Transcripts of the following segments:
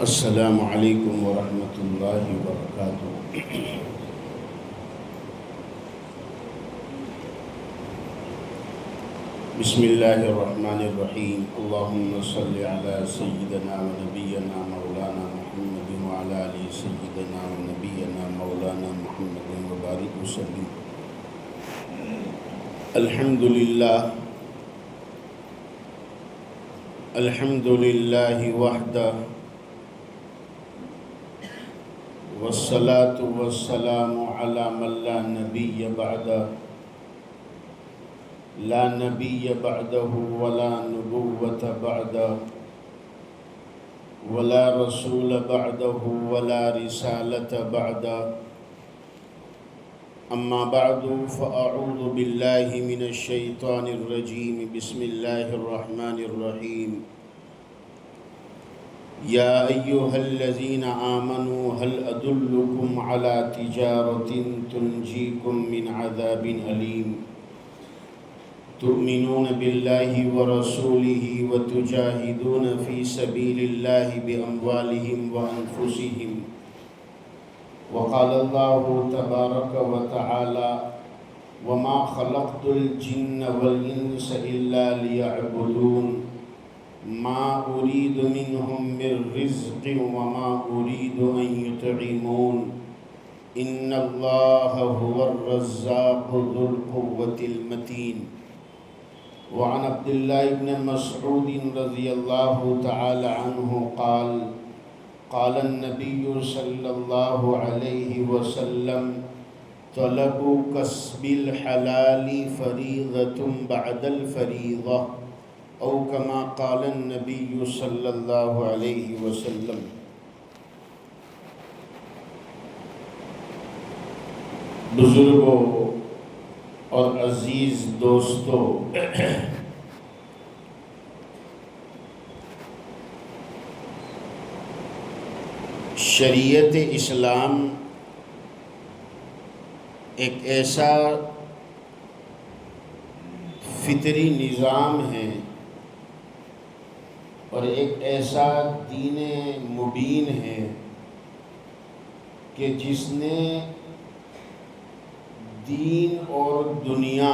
السلام علیکم ورحمۃ اللہ وبرکاتہ۔ بسم اللہ الرحمن الرحیم۔ اللہم صلی علی سیدنا و نبینا مولانا محمد وعلی آل سیدنا و نبینا مولانا محمد وبارک وسلم۔ الحمدللہ وحدہ والصلاة والسلام على من لا نبی بعدہ، لا نبی بعدہ ولا نبوة بعدہ ولا رسول بعدہ ولا رسالة بعدہ، اما بعد فاعوذ باللہ من الشیطان الرجیم، بسم اللہ الرحمن الرحیم۔ یا ایہا الذین آمنوا هل ادلکم علی تجارۃ تنجیکم من عذاب علیم، تؤمنون باللہ ورسولہ وتجاہدون فی سبیل اللہ باموالہم وانفسہم، وقال اللہ تبارک وتعالی وما خلقت الجن والانس الا لیعبدون ما اريد منهم من رزق وما اريد ان يطعمون ان الله هو الرزاق ذو القوة المتين۔ وعن عبد الله بن مسعود رضي الله تعالى عنه قال قال النبي صلى الله عليه وسلم طلب كسب الحلال فريضة بعد الفريضة، او کما قال النبی صلی اللہ علیہ وسلم۔ بزرگوں اور عزیز دوستوں، شریعت اسلام ایک ایسا فطری نظام ہے اور ایک ایسا دین مبین ہے کہ جس نے دین اور دنیا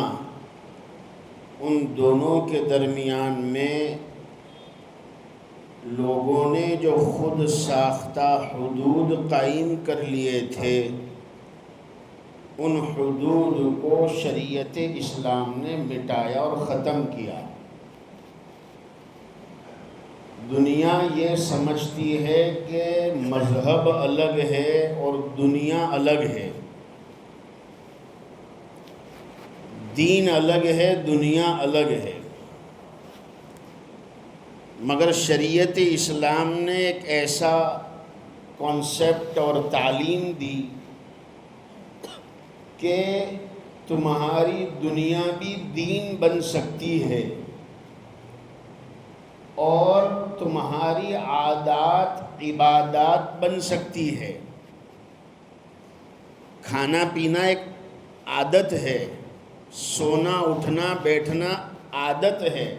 ان دونوں کے درمیان میں لوگوں نے جو خود ساختہ حدود قائم کر لیے تھے، ان حدود کو شریعت اسلام نے مٹایا اور ختم کیا۔ دنیا یہ سمجھتی ہے کہ مذہب الگ ہے اور دنیا الگ ہے، دین الگ ہے، دنیا الگ ہے، مگر شریعت اسلام نے ایک ایسا کانسیپٹ اور تعلیم دی کہ تمہاری دنیا بھی دین بن سکتی ہے اور تمہاری عادات عبادات بن سکتی ہے۔ کھانا پینا ایک عادت ہے، سونا اٹھنا بیٹھنا عادت ہے،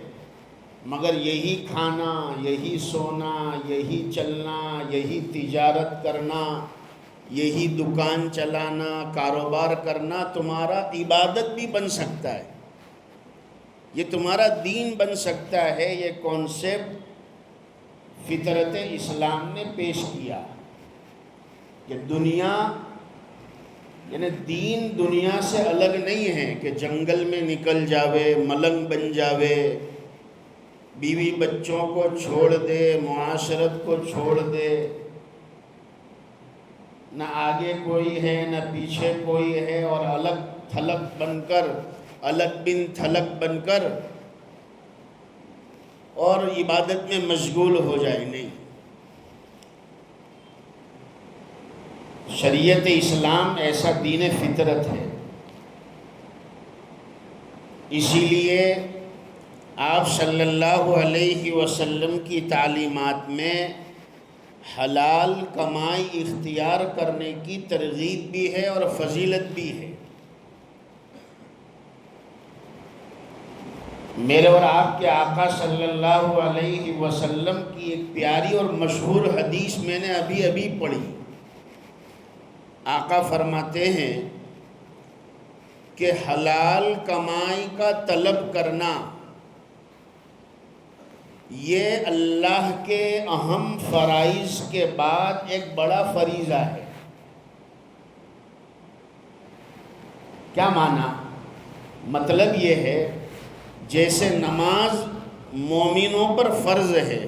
مگر یہی کھانا، یہی سونا، یہی چلنا، یہی تجارت کرنا، یہی دکان چلانا، کاروبار کرنا تمہارا عبادت بھی بن سکتا ہے، یہ تمہارا دین بن سکتا ہے۔ یہ کانسیپٹ فطرت اسلام نے پیش کیا کہ دنیا یعنی دین دنیا سے الگ نہیں ہے کہ جنگل میں نکل جاوے، ملنگ بن جاوے، بیوی بچوں کو چھوڑ دے، معاشرت کو چھوڑ دے، نہ آگے کوئی ہے نہ پیچھے کوئی ہے، اور الگ تھلگ بن کر، الگ بن تھلگ بن کر اور عبادت میں مشغول ہو جائے، نہیں۔ شریعت اسلام ایسا دین فطرت ہے، اسی لیے آپ صلی اللہ علیہ وسلم کی تعلیمات میں حلال کمائی اختیار کرنے کی ترغیب بھی ہے اور فضیلت بھی ہے۔ میرے اور آپ کے آقا صلی اللہ علیہ وسلم کی ایک پیاری اور مشہور حدیث میں نے ابھی پڑھی۔ آقا فرماتے ہیں کہ حلال کمائی کا طلب کرنا یہ اللہ کے اہم فرائض کے بعد ایک بڑا فریضہ ہے۔ کیا معنی؟ مطلب یہ ہے جیسے نماز مومنوں پر فرض ہے،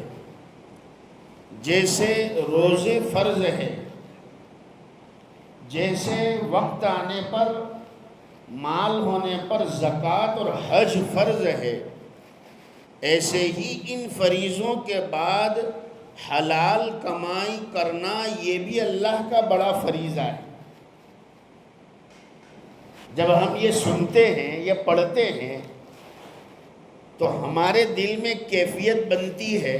جیسے روزے فرض ہے، جیسے وقت آنے پر مال ہونے پر زکوٰۃ اور حج فرض ہے، ایسے ہی ان فریضوں کے بعد حلال کمائی کرنا یہ بھی اللہ کا بڑا فریضہ ہے۔ جب ہم یہ سنتے ہیں، یہ پڑھتے ہیں، تو ہمارے دل میں کیفیت بنتی ہے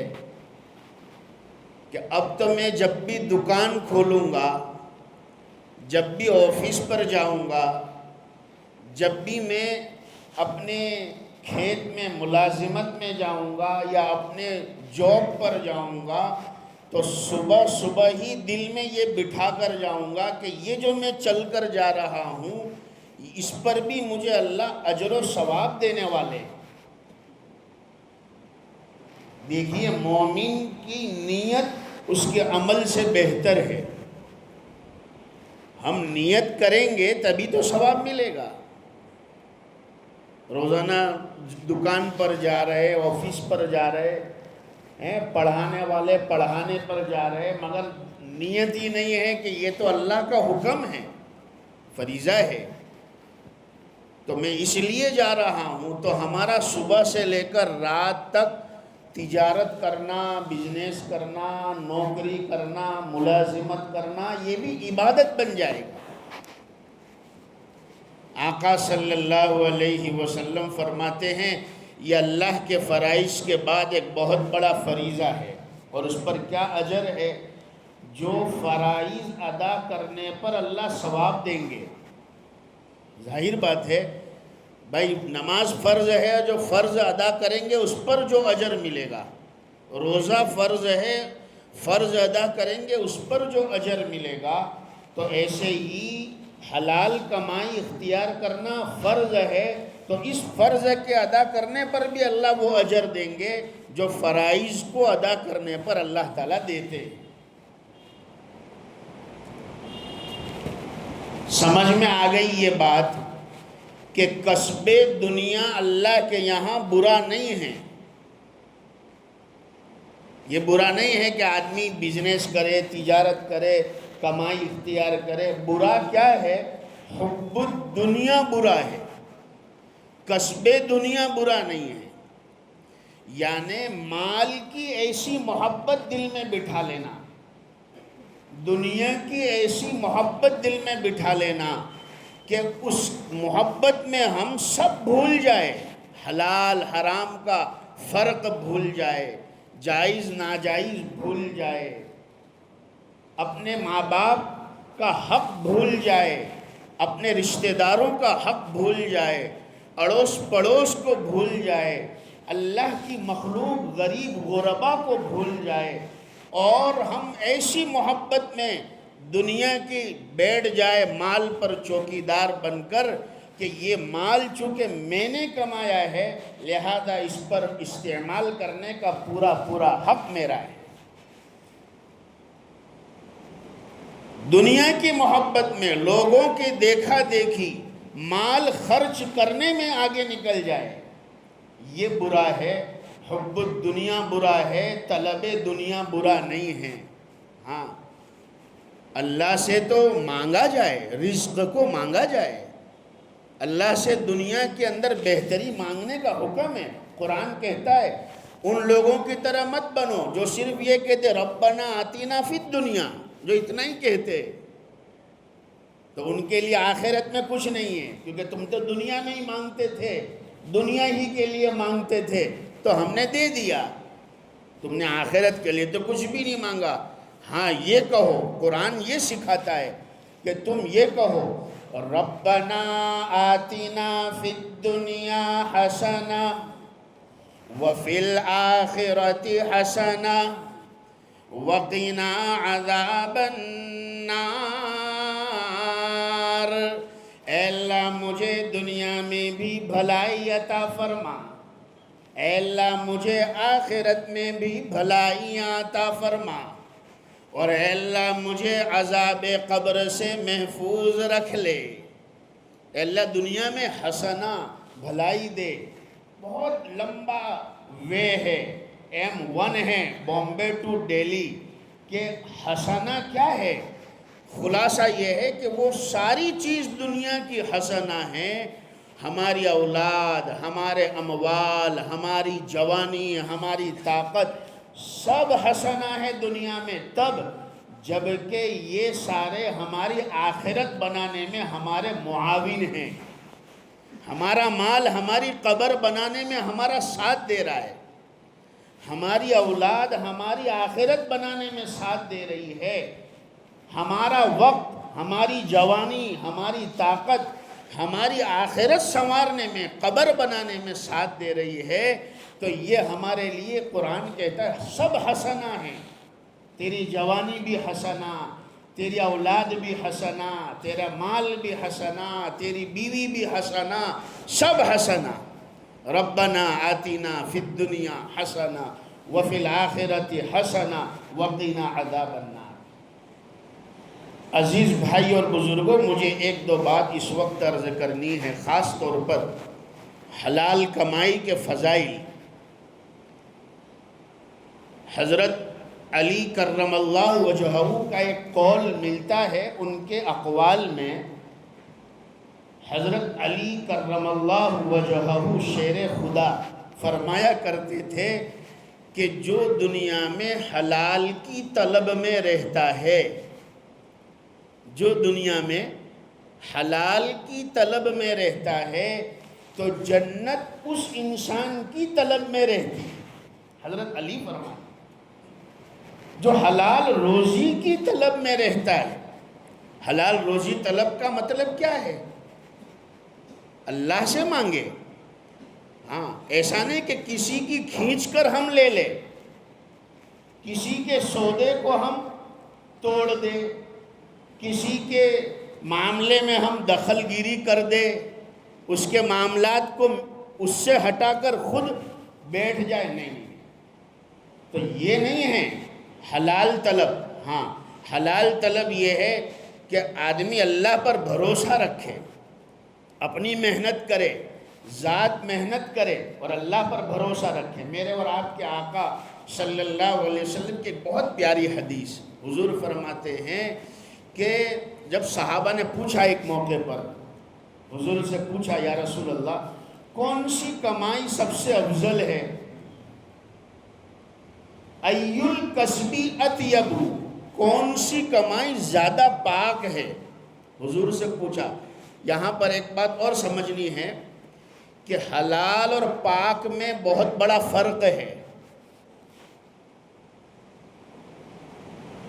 کہ اب تو میں جب بھی دکان کھولوں گا، جب بھی آفس پر جاؤں گا، جب بھی میں اپنے کھیت میں ملازمت میں جاؤں گا یا اپنے جاب پر جاؤں گا، تو صبح ہی دل میں یہ بٹھا کر جاؤں گا کہ یہ جو میں چل کر جا رہا ہوں اس پر بھی مجھے اللہ اجر و ثواب دینے والے۔ دیکھیے، مومن کی نیت اس کے عمل سے بہتر ہے۔ ہم نیت کریں گے تبھی تو ثواب ملے گا۔ روزانہ دکان پر جا رہے، آفس پر جا رہے ہیں، پڑھانے والے پڑھانے پر جا رہے، مگر نیت ہی نہیں ہے کہ یہ تو اللہ کا حکم ہے، فریضہ ہے، تو میں اس لیے جا رہا ہوں۔ تو ہمارا صبح سے لے کر رات تک تجارت کرنا، بزنس کرنا، نوکری کرنا، ملازمت کرنا، یہ بھی عبادت بن جائے گا۔ آقا صلی اللہ علیہ وسلم فرماتے ہیں یہ اللہ کے فرائض کے بعد ایک بہت بڑا فریضہ ہے، اور اس پر کیا اجر ہے؟ جو فرائض ادا کرنے پر اللہ ثواب دیں گے۔ ظاہر بات ہے بھائی، نماز فرض ہے، جو فرض ادا کریں گے اس پر جو اجر ملے گا۔ روزہ فرض ہے، فرض ادا کریں گے اس پر جو اجر ملے گا۔ تو ایسے ہی حلال کمائی اختیار کرنا فرض ہے، تو اس فرض کے ادا کرنے پر بھی اللہ وہ اجر دیں گے جو فرائض کو ادا کرنے پر اللہ تعالیٰ دیتے ہیں۔ سمجھ میں آ گئی یہ بات کہ کسب دنیا اللہ کے یہاں برا نہیں ہے۔ یہ برا نہیں ہے کہ آدمی بزنس کرے، تجارت کرے، کمائی اختیار کرے۔ برا کیا ہے؟ حب الدنیا برا ہے، کسب دنیا برا نہیں ہے۔ یعنی مال کی ایسی محبت دل میں بٹھا لینا، دنیا کی ایسی محبت دل میں بٹھا لینا کہ اس محبت میں ہم سب بھول جائے، حلال حرام کا فرق بھول جائے، جائز ناجائز بھول جائے، اپنے ماں باپ کا حق بھول جائے، اپنے رشتہ داروں کا حق بھول جائے، اڑوس پڑوس کو بھول جائے، اللہ کی مخلوق غریب غربا کو بھول جائے، اور ہم ایسی محبت میں دنیا کی بیٹھ جائے مال پر چوکیدار بن کر کہ یہ مال چونکہ میں نے کمایا ہے لہذا اس پر استعمال کرنے کا پورا حق میرا ہے۔ دنیا کی محبت میں لوگوں کی دیکھا دیکھی مال خرچ کرنے میں آگے نکل جائے، یہ برا ہے۔ حب الدنیا برا ہے، طلب دنیا برا نہیں ہے۔ ہاں، اللہ سے تو مانگا جائے، رزق کو مانگا جائے، اللہ سے دنیا کے اندر بہتری مانگنے کا حکم ہے۔ قرآن کہتا ہے ان لوگوں کی طرح مت بنو جو صرف یہ کہتے ربنا آتینا فی الدنیا، جو اتنا ہی کہتے، تو ان کے لیے آخرت میں کچھ نہیں ہے، کیونکہ تم تو دنیا میں ہی مانگتے تھے، دنیا ہی کے لیے مانگتے تھے، تو ہم نے دے دیا، تم نے آخرت کے لیے تو کچھ بھی نہیں مانگا۔ ہاں یہ کہو، قرآن یہ سکھاتا ہے کہ تم یہ کہو ربنا آتنا فی الدنیا حسنہ وَفِي الْآخِرَةِ حَسَنَةٌ وَقِنَا عَذَابَ النَّارِ۔ اے اللہ مجھے دنیا میں بھی بھلائی عطا فرما، اے اللہ مجھے آخرت میں بھی بھلائیاں عطا فرما، اور اے اللہ مجھے عذاب قبر سے محفوظ رکھ لے۔ اے اللہ دنیا میں حسنہ بھلائی دے۔ بہت لمبا وے ہے، M1 ہے بامبے ٹو دہلی، کہ حسنہ کیا ہے؟ خلاصہ یہ ہے کہ وہ ساری چیز دنیا کی حسنہ ہیں، ہماری اولاد، ہمارے اموال، ہماری جوانی، ہماری طاقت، سب حسنہ ہے دنیا میں، تب جبکہ یہ سارے ہماری آخرت بنانے میں ہمارے معاون ہیں۔ ہمارا مال ہماری قبر بنانے میں ہمارا ساتھ دے رہا ہے، ہماری اولاد ہماری آخرت بنانے میں ساتھ دے رہی ہے، ہمارا وقت، ہماری جوانی، ہماری طاقت ہماری آخرت سنوارنے میں، قبر بنانے میں ساتھ دے رہی ہے، تو یہ ہمارے لیے قرآن کہتا ہے سب حسنہ ہیں۔ تیری جوانی بھی حسنہ، تیری اولاد بھی حسنہ، تیرا مال بھی حسنہ، تیری بیوی بھی حسنہ، سب حسنہ۔ ربنا آتنا فی الدنیا حسنہ وفی الآخرۃ حسنہ وقنا عذاب النار۔ عزیز بھائی اور بزرگوں، مجھے ایک دو بات اس وقت عرض کرنی ہے، خاص طور پر حلال کمائی کے فضائل۔ حضرت علی کرم اللہ وجہہ کا ایک قول ملتا ہے، ان کے اقوال میں حضرت علی کرم اللہ وجہہ شیر خدا فرمایا کرتے تھے کہ جو دنیا میں حلال کی طلب میں رہتا ہے، جو دنیا میں حلال کی طلب میں رہتا ہے تو جنت اس انسان کی طلب میں رہتی ہے۔ حضرت علی فرمایا جو حلال روزی کی طلب میں رہتا ہے، حلال روزی طلب کا مطلب کیا ہے؟ اللہ سے مانگے، ہاں، ایسا نہیں کہ کسی کی کھینچ کر ہم لے لیں، کسی کے سودے کو ہم توڑ دیں، کسی کے معاملے میں ہم دخل گیری کر دیں، اس کے معاملات کو اس سے ہٹا کر خود بیٹھ جائے، نہیں، تو یہ نہیں ہے حلال طلب۔ ہاں، حلال طلب یہ ہے کہ آدمی اللہ پر بھروسہ رکھے، اپنی محنت کرے، ذات محنت کرے اور اللہ پر بھروسہ رکھے۔ میرے اور آپ کے آقا صلی اللہ علیہ وسلم کی بہت پیاری حدیث، حضور فرماتے ہیں کہ جب صحابہ نے پوچھا ایک موقع پر، حضور سے پوچھا یا رسول اللہ کون سی کمائی سب سے افضل ہے؟ ای الکسب اطیب، کون سی کمائی زیادہ پاک ہے؟ حضور سے پوچھا۔ یہاں پر ایک بات اور سمجھنی ہے کہ حلال اور پاک میں بہت بڑا فرق ہے۔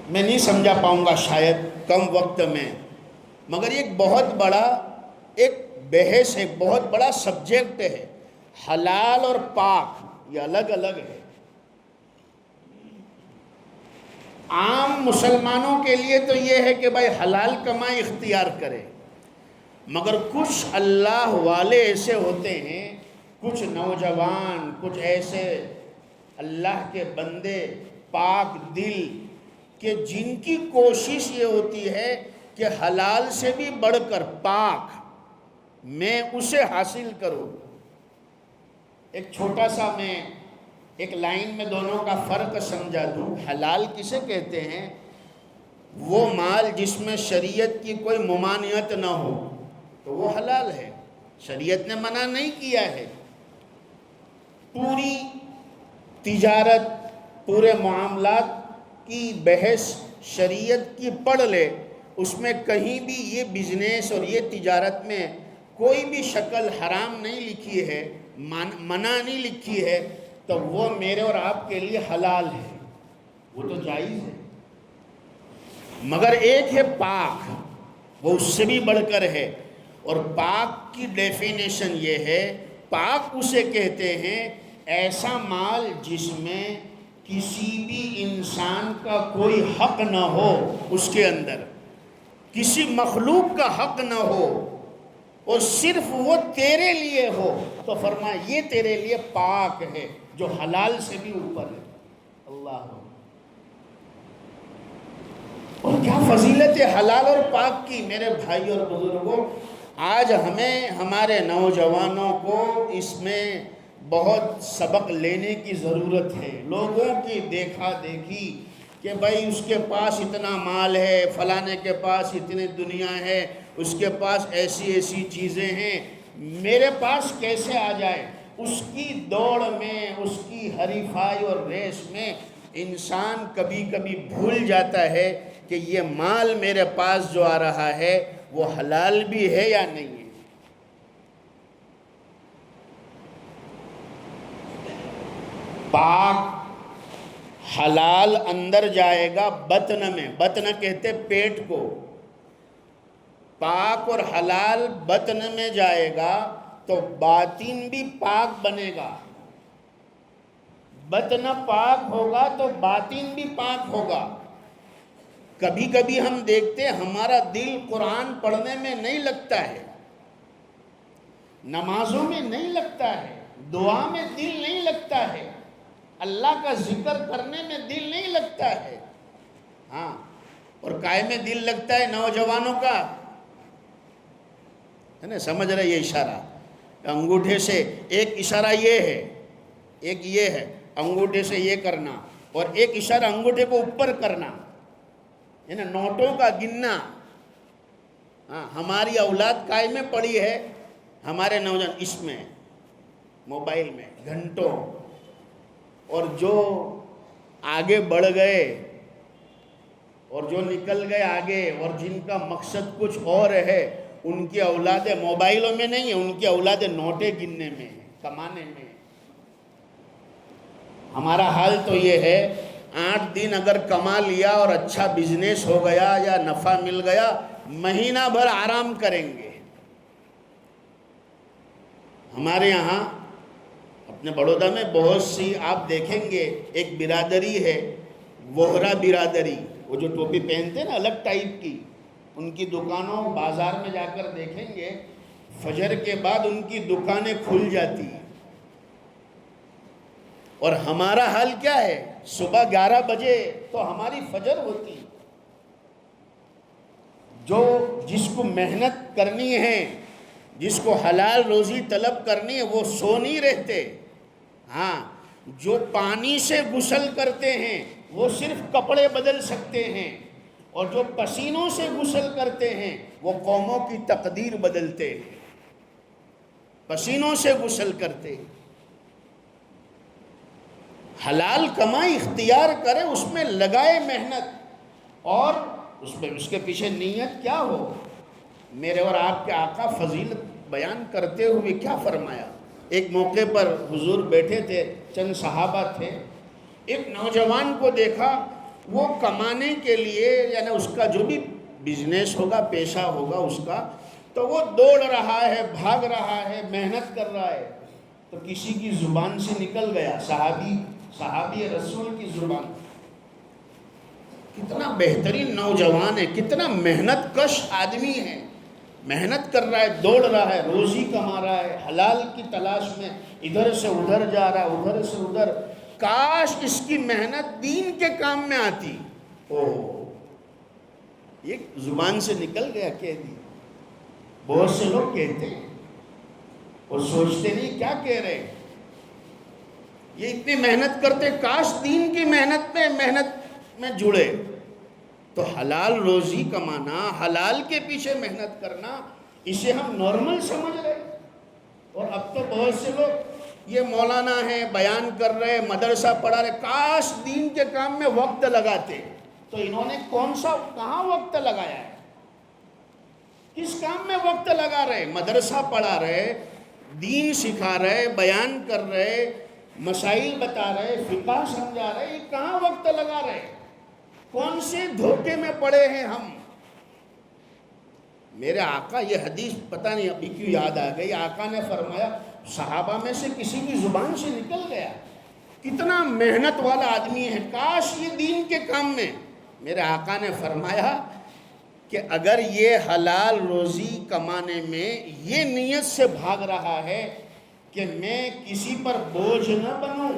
میں نہیں سمجھا پاؤں گا شاید کم وقت میں، مگر ایک بہت بڑا ایک بحث ہے، بہت بڑا سبجیکٹ ہے۔ حلال اور پاک یہ الگ الگ ہے۔ عام مسلمانوں کے لیے تو یہ ہے کہ بھائی حلال کمائی اختیار کرے، مگر کچھ اللہ والے ایسے ہوتے ہیں، کچھ نوجوان، کچھ ایسے اللہ کے بندے پاک دل کہ جن کی کوشش یہ ہوتی ہے کہ حلال سے بھی بڑھ کر پاک میں اسے حاصل کروں۔ ایک چھوٹا سا میں ایک لائن میں دونوں کا فرق سمجھا دوں۔ حلال کسے کہتے ہیں؟ وہ مال جس میں شریعت کی کوئی ممانعت نہ ہو تو وہ حلال ہے، شریعت نے منع نہیں کیا ہے۔ پوری تجارت، پورے معاملات کی بحث شریعت کی پڑھ لے، اس میں کہیں بھی یہ بزنس اور یہ تجارت میں کوئی بھی شکل حرام نہیں لکھی ہے، منع نہیں لکھی ہے، تو وہ میرے اور آپ کے لیے حلال ہے، وہ تو جائز ہے۔ مگر ایک ہے پاک، وہ اس سے بھی بڑھ کر ہے، اور پاک کی ڈیفینیشن یہ ہے، پاک اسے کہتے ہیں ایسا مال جس میں کسی بھی انسان کا کوئی حق نہ ہو، اس کے اندر کسی مخلوق کا حق نہ ہو، اور صرف وہ تیرے لیے ہو، تو فرمایا یہ تیرے لیے پاک ہے، جو حلال سے بھی اوپر ہے۔ اللہ، اور کیا فضیلت ہے حلال اور پاک کی میرے بھائی اور بزرگوں۔ آج ہمیں ہمارے نوجوانوں کو اس میں بہت سبق لینے کی ضرورت ہے۔ لوگوں کی دیکھا دیکھی کہ بھائی اس کے پاس اتنا مال ہے، فلانے کے پاس اتنی دنیا ہے، اس کے پاس ایسی ایسی چیزیں ہیں، میرے پاس کیسے آ جائے۔ اس کی دوڑ میں، اس کی حریفائی اور ریس میں انسان کبھی کبھی بھول جاتا ہے کہ یہ مال میرے پاس جو آ رہا ہے وہ حلال بھی ہے یا نہیں ہے۔ پاک حلال اندر جائے گا بطن میں، بطن کہتے پیٹ کو، پاک اور حلال بطن میں جائے گا تو باطن بھی پاک بنے گا۔ بطن پاک ہوگا تو باطن بھی پاک ہوگا۔ کبھی کبھی ہم دیکھتے ہیں ہمارا دل قرآن پڑھنے میں نہیں لگتا ہے، نمازوں میں نہیں لگتا ہے، دعا میں دل نہیں لگتا ہے، اللہ کا ذکر کرنے میں دل نہیں لگتا ہے۔ ہاں، اور کائے میں دل لگتا ہے نوجوانوں کا، ہے نا؟ سمجھ رہے یہ اشارہ؟ انگوٹھے سے ایک اشارہ یہ ہے، ایک یہ ہے انگوٹھے سے یہ کرنا، اور ایک اشارہ انگوٹھے کو اوپر کرنا، ہے نا؟ نوٹوں کا گننا۔ ہاں، ہماری اولاد کائے میں پڑی ہے، ہمارے نوجوان اس میں موبائل میں گھنٹوں، اور جو آگے بڑھ گئے اور جو نکل گئے آگے، اور جن کا مقصد کچھ اور ہے، ان کی اولادیں موبائلوں میں نہیں ہیں، ان کی اولادیں نوٹیں گننے میں ہیں، کمانے میں۔ ہمارا حال تو یہ ہے، 8 دن اگر کما لیا اور اچھا بزنس ہو گیا یا نفع مل گیا، مہینہ بھر آرام کریں گے۔ ہمارے یہاں اپنے بڑودہ میں بہت سی آپ دیکھیں گے، ایک برادری ہے وہرا برادری، وہ جو ٹوپی پہنتے ہیں نا الگ ٹائپ کی، ان کی دکانوں بازار میں جا کر دیکھیں گے، فجر کے بعد ان کی دکانیں کھل جاتی ہیں۔ اور ہمارا حال کیا ہے؟ صبح 11 بجے تو ہماری فجر ہوتی۔ جس کو محنت کرنی ہے، جس کو حلال روزی طلب کرنی ہے، وہ سو نہیں رہتے۔ ہاں، جو پانی سے غسل کرتے ہیں وہ صرف کپڑے بدل سکتے ہیں، اور جو پسینوں سے غسل کرتے ہیں وہ قوموں کی تقدیر بدلتے ہیں۔ پسینوں سے غسل کرتے ہیں۔ حلال کمائی اختیار کرے، اس میں لگائے محنت، اور اس کے پیچھے نیت کیا ہو۔ میرے اور آپ کے آقا فضیلت بیان کرتے ہوئے کیا فرمایا؟ ایک موقع پر حضور بیٹھے تھے، چند صحابہ تھے، ایک نوجوان کو دیکھا، وہ کمانے کے لیے، یعنی اس کا جو بھی بزنس ہوگا، پیشہ ہوگا اس کا، تو وہ دوڑ رہا ہے، بھاگ رہا ہے، محنت کر رہا ہے، تو کسی کی زبان سے نکل گیا، صحابی رسول کی زبان، کتنا بہترین نوجوان ہے، کتنا محنت کش آدمی ہے، محنت کر رہا ہے، دوڑ رہا ہے، روزی کما رہا ہے، حلال کی تلاش میں ادھر سے ادھر جا رہا ہے، ادھر سے ادھر، کاش اس کی محنت دین کے کام میں آتی۔ یہ زبان سے نکل گیا، کہہ دی۔ بہت سے لوگ کہتے ہیں اور سوچتے نہیں کیا کہہ رہے، یہ اتنی محنت کرتے، کاش دین کی محنت میں جڑے۔ تو حلال روزی کمانا، حلال کے پیچھے محنت کرنا، اسے ہم نارمل سمجھ رہے، اور اب تو بہت سے لوگ یہ مولانا ہیں، بیان کر رہے، مدرسہ پڑھا رہے، کاش دین کے کام میں وقت لگاتے۔ تو انہوں نے کہاں وقت لگایا ہے؟ کس کام میں وقت لگا رہے؟ مدرسہ پڑھا رہے، دین سکھا رہے، بیان کر رہے، مسائل بتا رہے، فقہ سمجھا رہے، یہ کہاں وقت لگا رہے؟ کون سے دھوکے میں پڑے ہیں ہم؟ میرے آقا، یہ حدیث پتہ نہیں ابھی کیوں یاد آ گئی، آقا نے فرمایا صحابہ میں سے کسی کی زبان سے نکل گیا، کتنا محنت والا آدمی ہے، کاش یہ دین کے کام میں. میرے آقا نے فرمایا کہ اگر یہ حلال روزی کمانے میں یہ نیت سے بھاگ رہا ہے کہ میں کسی پر بوجھ نہ بنوں،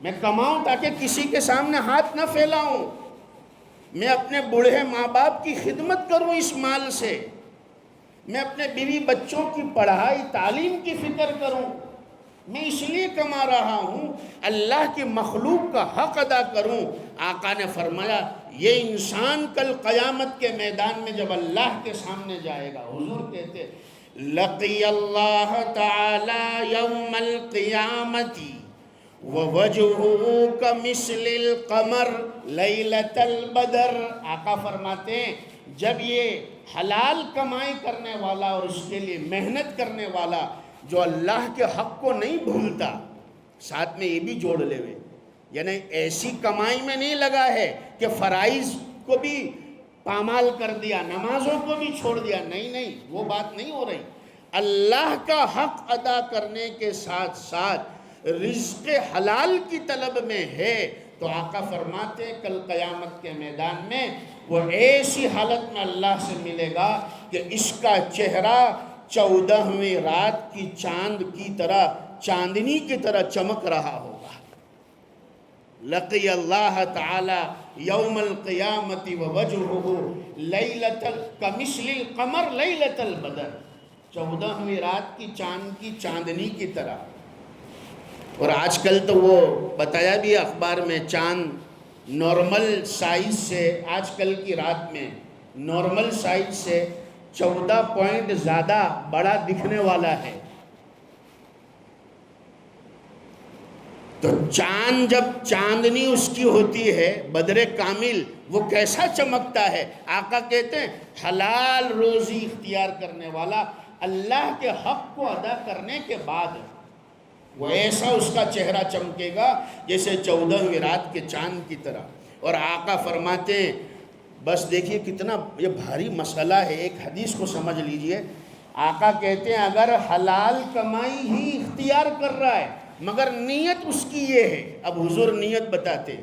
میں کماؤں تاکہ کسی کے سامنے ہاتھ نہ پھیلاؤں، میں اپنے بوڑھے ماں باپ کی خدمت کروں اس مال سے، میں اپنے بیوی بچوں کی پڑھائی تعلیم کی فکر کروں، میں اس لیے کما رہا ہوں اللہ کی مخلوق کا حق ادا کروں. آقا نے فرمایا یہ انسان کل قیامت کے میدان میں جب اللہ کے سامنے جائے گا، حضور کہتے لقی اللہ تعالی یوم القیامت ووجہہ کمثل القمر لیلۃ البدر. آقا فرماتے ہیں جب یہ حلال کمائی کرنے والا اور اس کے لیے محنت کرنے والا جو اللہ کے حق کو نہیں بھولتا، ساتھ میں یہ بھی جوڑ لے ہوئے، یعنی ایسی کمائی میں نہیں لگا ہے کہ فرائض کو بھی پامال کر دیا، نمازوں کو بھی چھوڑ دیا، نہیں، وہ بات نہیں ہو رہی. اللہ کا حق ادا کرنے کے ساتھ ساتھ رزق حلال کی طلب میں ہے، تو آقا فرماتے ہیں کل قیامت کے میدان میں وہ ایسی حالت میں اللہ سے ملے گا کہ اس کا چہرہ 14ویں رات کی چاند کی طرح، چاندنی کی طرح چمک رہا ہوگا. لقی اللہ تعالی یوم القیامت ووجہہ لیلۃ کمثل القمر لیلۃ البدر، 14ویں رات کی چاند کی چاندنی کی طرح. اور آج کل تو وہ بتایا بھی اخبار میں چاند نارمل سائز سے، آج کل کی رات میں نارمل سائز سے 14 پوائنٹ زیادہ بڑا دکھنے والا ہے. تو چاند جب چاندنی اس کی ہوتی ہے بدر کامل، وہ کیسا چمکتا ہے. آقا کہتے ہیں حلال روزی اختیار کرنے والا اللہ کے حق کو ادا کرنے کے بعد وہ ایسا اس کا چہرہ چمکے گا جیسے 14ویں رات کے چاند کی طرح. اور آقا فرماتے ہیں، بس دیکھیے کتنا یہ بھاری مسئلہ ہے، ایک حدیث کو سمجھ لیجئے. آقا کہتے ہیں اگر حلال کمائی ہی اختیار کر رہا ہے مگر نیت اس کی یہ ہے، اب حضور نیت بتاتے،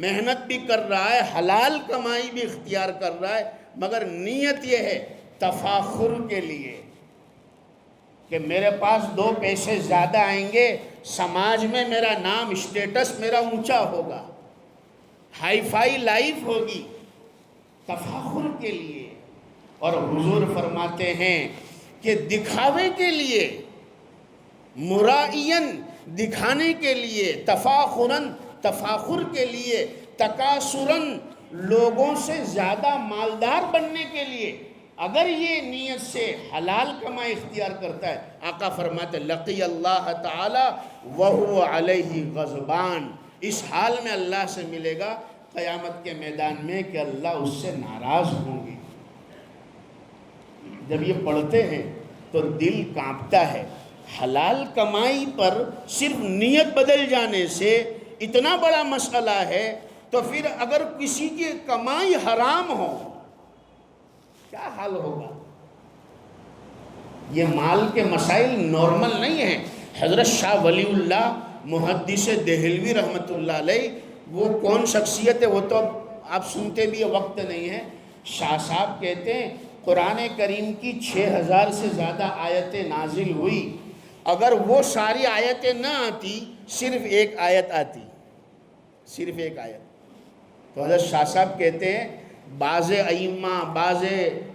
محنت بھی کر رہا ہے، حلال کمائی بھی اختیار کر رہا ہے، مگر نیت یہ ہے تفاخر کے لیے کہ میرے پاس 2 پیسے زیادہ آئیں گے، سماج میں میرا نام، اسٹیٹس میرا اونچا ہوگا، ہائی فائی لائف ہوگی، تفاخر کے لیے. اور حضور فرماتے ہیں کہ دکھاوے کے لیے، مرائین دکھانے کے لیے، تفاخرن تفاخر کے لیے، تکاثرن لوگوں سے زیادہ مالدار بننے کے لیے اگر یہ نیت سے حلال کمائی اختیار کرتا ہے، آقا فرماتے لقی اللہ تعالی وہو علیہ غضبان، اس حال میں اللہ سے ملے گا قیامت کے میدان میں کہ اللہ اس سے ناراض ہوں گے. جب یہ پڑھتے ہیں تو دل کانپتا ہے. حلال کمائی پر صرف نیت بدل جانے سے اتنا بڑا مسئلہ ہے، تو پھر اگر کسی کی کمائی حرام ہو کیا حال ہوگا. یہ مال کے مسائل نارمل نہیں ہیں. حضرت شاہ ولی اللہ محدث دہلوی رحمۃ اللہ علیہ، وہ کون شخصیت ہے وہ تو آپ سنتے بھی وقت نہیں ہے. شاہ صاحب کہتے ہیں قرآن کریم کی 6000 سے زیادہ آیتیں نازل ہوئی، اگر وہ ساری آیتیں نہ آتی، صرف ایک آیت آتی، صرف ایک آیت. تو حضرت شاہ صاحب کہتے ہیں بعض ائمہ، بعض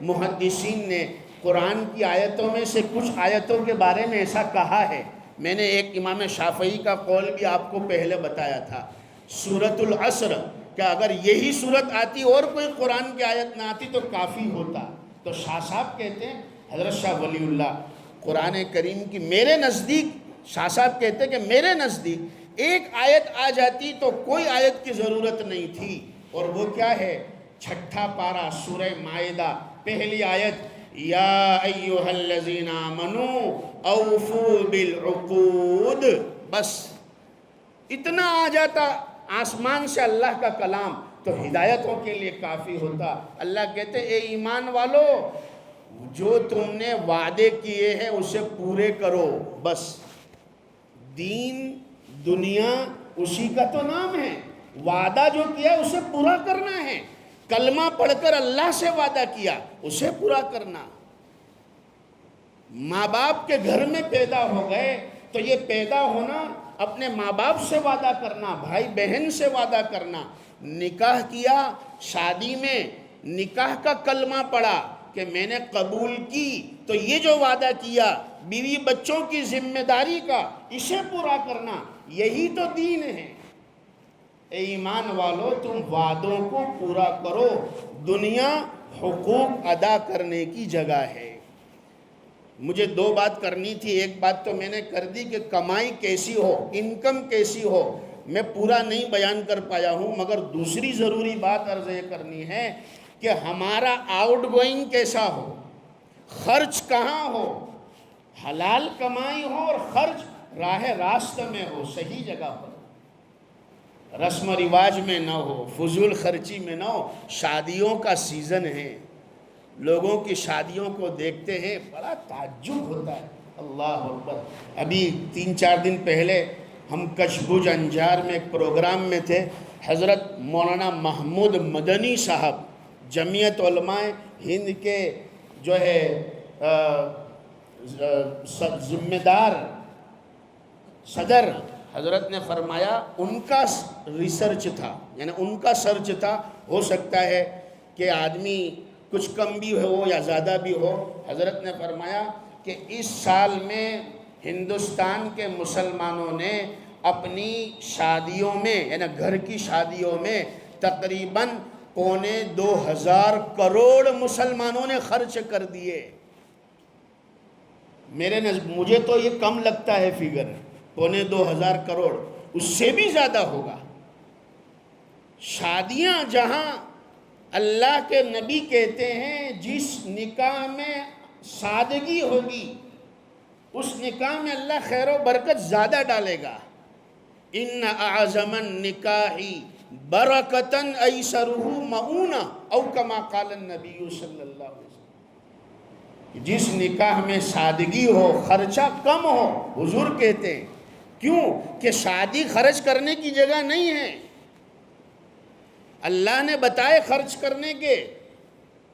محدثین نے قرآن کی آیتوں میں سے کچھ آیتوں کے بارے میں ایسا کہا ہے. میں نے ایک امام شافعی کا قول بھی آپ کو پہلے بتایا تھا، سورۃ العصر، کہ اگر یہی صورت آتی اور کوئی قرآن کی آیت نہ آتی تو کافی ہوتا. تو شاہ صاحب کہتے ہیں، حضرت شاہ ولی اللہ، قرآن کریم کی میرے نزدیک، شاہ صاحب کہتے ہیں کہ میرے نزدیک ایک آیت آ جاتی تو کوئی آیت کی ضرورت نہیں تھی. اور وہ کیا ہے؟ 6 پارہ سورہ مائدہ، پہلی آیت یا ایھا الذین آمنوا اوفوا بالعقود. بس اتنا آ جاتا آسمان سے اللہ کا کلام. تو ہدایتوں کے لیے کافی ہوتا۔ اللہ کہتے اے ایمان والو، جو تم نے وعدے کیے ہیں اسے پورے کرو، بس۔ دین دنیا اسی کا تو نام ہے، وعدہ جو کیا اسے پورا کرنا ہے۔ کلمہ پڑھ کر اللہ سے وعدہ کیا، اسے پورا کرنا۔ ماں باپ کے گھر میں پیدا ہو گئے تو یہ پیدا ہونا، اپنے ماں باپ سے وعدہ کرنا، بھائی بہن سے وعدہ کرنا۔ نکاح کیا، شادی میں نکاح کا کلمہ پڑھا کہ میں نے قبول کی، تو یہ جو وعدہ کیا بیوی بچوں کی ذمہ داری کا، اسے پورا کرنا، یہی تو دین ہے۔ اے ایمان والو، تم وعدوں کو پورا کرو۔ دنیا حقوق ادا کرنے کی جگہ ہے۔ مجھے دو بات کرنی تھی، ایک بات تو میں نے کر دی کہ کمائی کیسی ہو، انکم کیسی ہو، میں پورا نہیں بیان کر پایا ہوں، مگر دوسری ضروری بات عرض یہ کرنی ہے کہ ہمارا آؤٹ گوئنگ کیسا ہو، خرچ کہاں ہو، حلال کمائی ہو اور خرچ راہ راست میں ہو، صحیح جگہ پر، رسم و رواج میں نہ ہو، فضول خرچی میں نہ ہو۔ شادیوں کا سیزن ہے، لوگوں کی شادیوں کو دیکھتے ہیں بڑا تعجب ہوتا ہے، اللہ اکبر۔ ابھی 3-4 دن پہلے ہم کچھ بھوج انجار میں ایک پروگرام میں تھے، حضرت مولانا محمود مدنی صاحب، جمعیت علماء ہند کے جو ہے ذمہ دار صدر، حضرت نے فرمایا ان کا ریسرچ تھا، یعنی ان کا سرچ تھا، ہو سکتا ہے کہ آدمی کچھ کم بھی ہو یا زیادہ بھی ہو۔ حضرت نے فرمایا کہ اس سال میں ہندوستان کے مسلمانوں نے اپنی شادیوں میں، یعنی گھر کی شادیوں میں تقریباً 2.25 کروڑ مسلمانوں نے خرچ کر دیے۔ مجھے تو یہ کم لگتا ہے فگر، 2.25 کروڑ، اس سے بھی زیادہ ہوگا۔ شادیاں جہاں اللہ کے نبی کہتے ہیں جس نکاح میں سادگی ہوگی اس نکاح میں اللہ خیر و برکت زیادہ ڈالے گا۔ ان اعظم النکاح برکتن ایسرہ معونہ او کما قال النبی صلی اللہ علیہ وسلم۔ جس نکاح میں سادگی ہو، خرچہ کم ہو، حضور کہتے ہیں، کیوں کہ شادی خرچ کرنے کی جگہ نہیں ہے۔ اللہ نے بتائے خرچ کرنے کے۔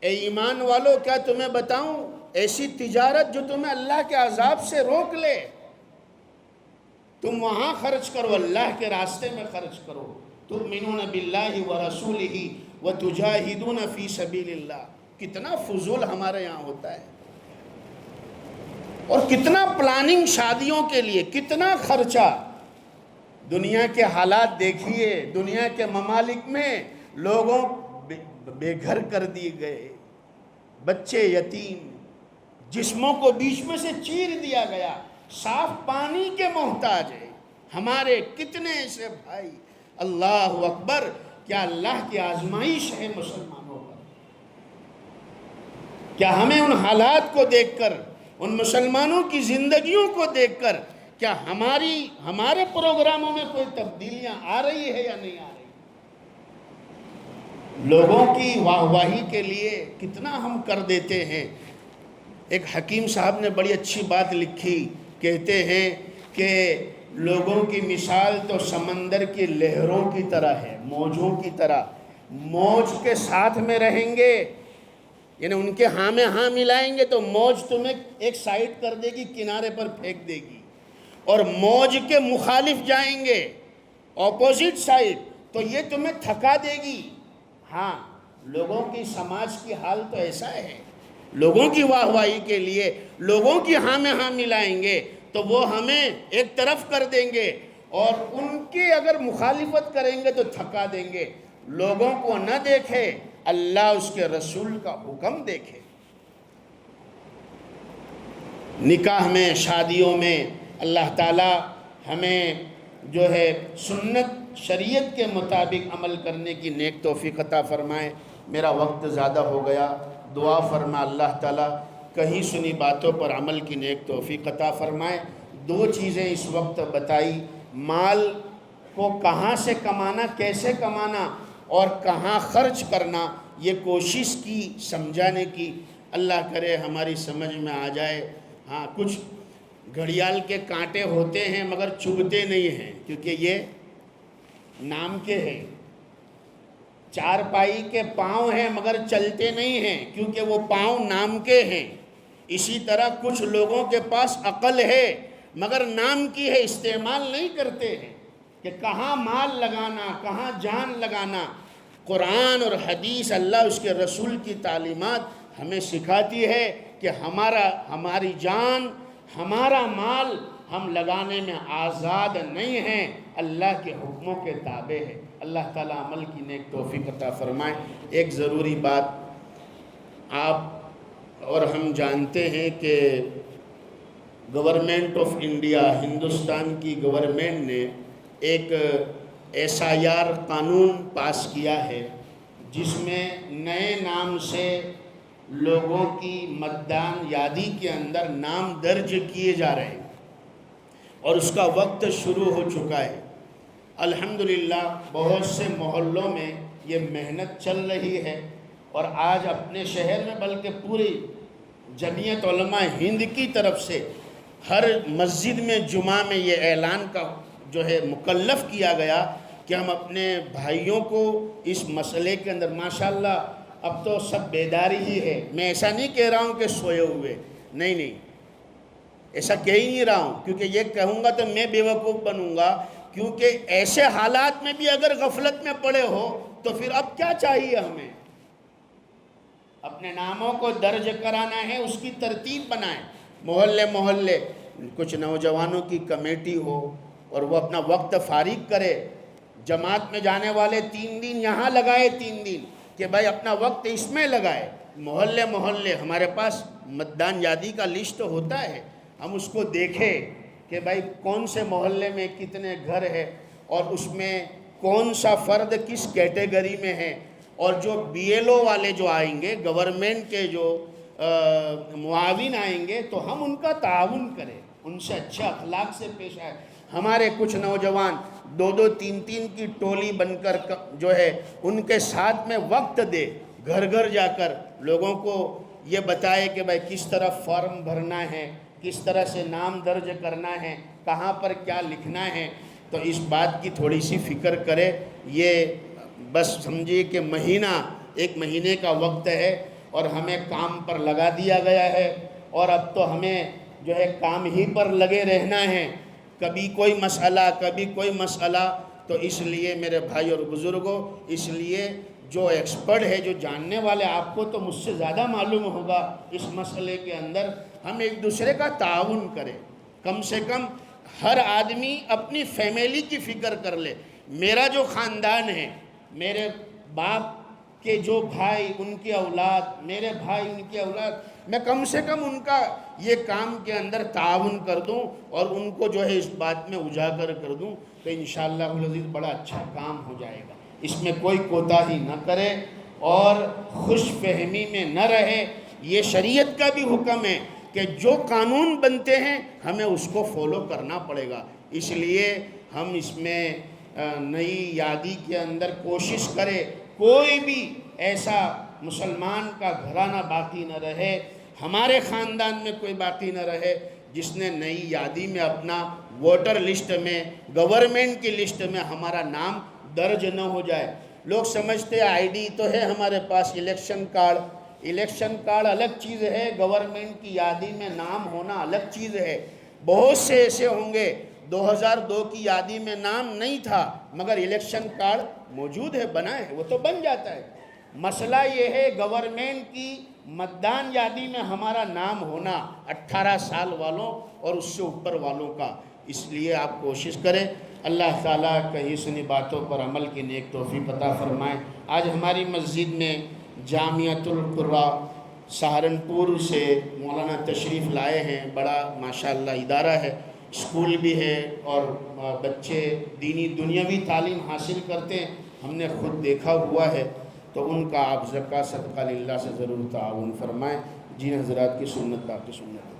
اے ایمان والو، کیا تمہیں بتاؤں ایسی تجارت جو تمہیں اللہ کے عذاب سے روک لے؟ تم وہاں خرچ کرو، اللہ کے راستے میں خرچ کرو۔ تؤمنون باللہ ورسولہ وتجاہدون فی سبیل اللہ۔ کتنا فضول ہمارے یہاں ہوتا ہے، اور کتنا پلاننگ شادیوں کے لیے، کتنا خرچہ۔ دنیا کے حالات دیکھیے، دنیا کے ممالک میں لوگوں بے گھر کر دیے گئے، بچے یتیم، جسموں کو بیچ میں سے چیر دیا گیا، صاف پانی کے محتاج ہیں۔ ہمارے کتنے ایسے بھائی، اللہ اکبر۔ کیا اللہ کی آزمائش ہے مسلمانوں پر؟ کیا ہمیں ان حالات کو دیکھ کر، ان مسلمانوں کی زندگیوں کو دیکھ کر، کیا ہمارے پروگراموں میں کوئی تبدیلیاں آ رہی ہے یا نہیں آ رہی؟ لوگوں کی واہ واہی کے لیے کتنا ہم کر دیتے ہیں۔ ایک حکیم صاحب نے بڑی اچھی بات لکھی، کہتے ہیں کہ لوگوں کی مثال تو سمندر کی لہروں کی طرح ہے، موجوں کی طرح۔ موج کے ساتھ میں رہیں گے، یعنی ان کے ہاں میں ہاں ملائیں گے تو موج تمہیں ایک سائڈ کر دے گی، کنارے پر پھینک دے گی، اور موج کے مخالف جائیں گے، اپوزٹ سائڈ، تو یہ تمہیں تھکا دے گی۔ ہاں، لوگوں کی سماج کی حال تو ایسا ہے، لوگوں کی واہ واہی کے لیے لوگوں کی ہاں میں ہاں ملائیں گے تو وہ ہمیں ایک طرف کر دیں گے، اور ان کی اگر مخالفت کریں گے تو تھکا دیں گے۔ لوگوں کو نہ دیکھے، اللہ اس کے رسول کا حکم دیکھے۔ نکاح میں، شادیوں میں اللہ تعالی ہمیں جو ہے سنت شریعت کے مطابق عمل کرنے کی نیک توفیق عطا فرمائے۔ میرا وقت زیادہ ہو گیا، دعا فرما اللہ تعالیٰ کہیں سنی باتوں پر عمل کی نیک توفیق عطا فرمائے۔ 2 چیزیں اس وقت بتائی، مال کو کہاں سے کمانا، کیسے کمانا، اور کہاں خرچ کرنا، یہ کوشش کی سمجھانے کی۔ اللہ کرے ہماری سمجھ میں آ جائے۔ ہاں، کچھ گھڑیال کے کانٹے ہوتے ہیں مگر چبھتے نہیں ہیں، کیونکہ یہ نام کے ہیں۔ چارپائی کے پاؤں ہیں مگر چلتے نہیں ہیں، کیونکہ وہ پاؤں نام کے ہیں۔ اسی طرح کچھ لوگوں کے پاس عقل ہے مگر نام کی ہے، استعمال نہیں کرتے ہیں کہ کہاں مال لگانا، کہاں جان لگانا۔ قرآن اور حدیث، اللہ اس کے رسول کی تعلیمات ہمیں سکھاتی ہے کہ ہماری جان، ہمارا مال ہم لگانے میں آزاد نہیں ہیں، اللہ کے حکموں کے تابع ہے۔ اللہ تعالیٰ عمل کی نیک توفیق عطا فرمائے۔ ایک ضروری بات، آپ اور ہم جانتے ہیں کہ گورنمنٹ آف انڈیا، ہندوستان کی گورنمنٹ نے ایک SIR قانون پاس کیا ہے، جس میں نئے نام سے لوگوں کی متدان یادی کے اندر نام درج کیے جا رہے ہیں، اور اس کا وقت شروع ہو چکا ہے۔ الحمدللہ بہت سے محلوں میں یہ محنت چل رہی ہے، اور آج اپنے شہر میں بلکہ پوری جمعیت علماء ہند کی طرف سے ہر مسجد میں جمعہ میں یہ اعلان کا مکلف کیا گیا کہ ہم اپنے بھائیوں کو اس مسئلے کے اندر، ماشاءاللہ اب تو سب بیداری ہی ہے۔ میں ایسا نہیں کہہ رہا ہوں کہ سوئے ہوئے، نہیں، ایسا کہہ ہی نہیں رہا ہوں، کیونکہ یہ کہوں گا تو میں بیوقوف بنوں گا، کیونکہ ایسے حالات میں بھی اگر غفلت میں پڑے ہو تو پھر اب کیا چاہیے ہمیں؟ اپنے ناموں کو درج کرانا ہے، اس کی ترتیب بنائیں۔ محلے کچھ نوجوانوں کی کمیٹی ہو اور وہ اپنا وقت فارغ کرے، جماعت میں جانے والے 3 دن یہاں لگائے، 3 دن کہ بھائی اپنا وقت اس میں لگائے۔ محلے ہمارے پاس متدان یادی کا لسٹ ہوتا ہے، ہم اس کو دیکھیں کہ بھائی کون سے محلے میں کتنے گھر ہے، اور اس میں کون سا فرد کس کیٹیگری میں ہے، اور جو BLO والے جو آئیں گے، گورنمنٹ کے جو معاون آئیں گے، تو ہم ان کا تعاون کریں، ان سے اچھے اخلاق سے پیش آئے۔ ہمارے کچھ نوجوان 2 3 کی ٹولی بن کر ان کے ساتھ میں وقت دے، گھر جا کر لوگوں کو یہ بتائے کہ بھائی کس طرح فارم بھرنا ہے، کس طرح سے نام درج کرنا ہے، کہاں پر کیا لکھنا ہے۔ تو اس بات کی تھوڑی سی فکر کرے۔ یہ بس سمجھیے کہ ایک مہینے کا وقت ہے، اور ہمیں کام پر لگا دیا گیا ہے، اور اب تو ہمیں کام ہی پر لگے رہنا ہے، کبھی کوئی مسئلہ۔ تو اس لیے میرے بھائی اور بزرگوں، اس لیے جو ایکسپرٹ ہے، جو جاننے والے، آپ کو تو مجھ سے زیادہ معلوم ہوگا اس مسئلے کے اندر، ہم ایک دوسرے کا تعاون کریں۔ کم سے کم ہر آدمی اپنی فیملی کی فکر کر لے۔ میرا جو خاندان ہے، میرے باپ کے جو بھائی، ان کی اولاد، میرے بھائی ان کی اولاد، میں کم سے کم ان کا یہ کام کے اندر تعاون کر دوں، اور ان کو اس بات میں اجاگر کر دوں، تو انشاءاللہ العزیز بڑا اچھا کام ہو جائے گا۔ اس میں کوئی کوتاہی نہ کرے اور خوش فہمی میں نہ رہے۔ یہ شریعت کا بھی حکم ہے کہ جو قانون بنتے ہیں ہمیں اس کو فالو کرنا پڑے گا۔ اس لیے ہم اس میں نئی یادی کے اندر کوشش کرے، کوئی بھی ایسا مسلمان کا گھرانہ باقی نہ رہے، ہمارے خاندان میں کوئی باقی نہ رہے جس نے نئی یادی میں اپنا ووٹر لسٹ میں، گورنمنٹ کی لسٹ میں ہمارا نام درج نہ ہو جائے۔ لوگ سمجھتے ID تو ہے ہمارے پاس، الیکشن کارڈ الگ چیز ہے، گورنمنٹ کی یادی میں نام ہونا الگ چیز ہے۔ بہت سے ایسے ہوں گے 2002 کی یادی میں نام نہیں تھا مگر الیکشن کارڈ موجود ہے، بنا ہے، وہ تو بن جاتا ہے۔ مسئلہ یہ ہے گورنمنٹ کی متدان یادی میں ہمارا نام ہونا 18 سال والوں اور اس سے اوپر والوں کا۔ اس لیے آپ کوشش کریں، اللہ تعالیٰ کہیں سنی باتوں پر عمل کی نیک توفیق عطا فرمائے۔ آج ہماری مسجد میں جامعۃ القراء سہارنپور سے مولانا تشریف لائے ہیں۔ بڑا ماشاءاللہ ادارہ ہے، اسکول بھی ہے، اور بچے دینی دنیاوی تعلیم حاصل کرتے ہیں، ہم نے خود دیکھا ہوا ہے۔ تو ان کا آپ زکوٰۃ صدقہ للہ سے ضرور تعاون فرمائیں۔ جن حضرات کی سنت باقی سنت ہے۔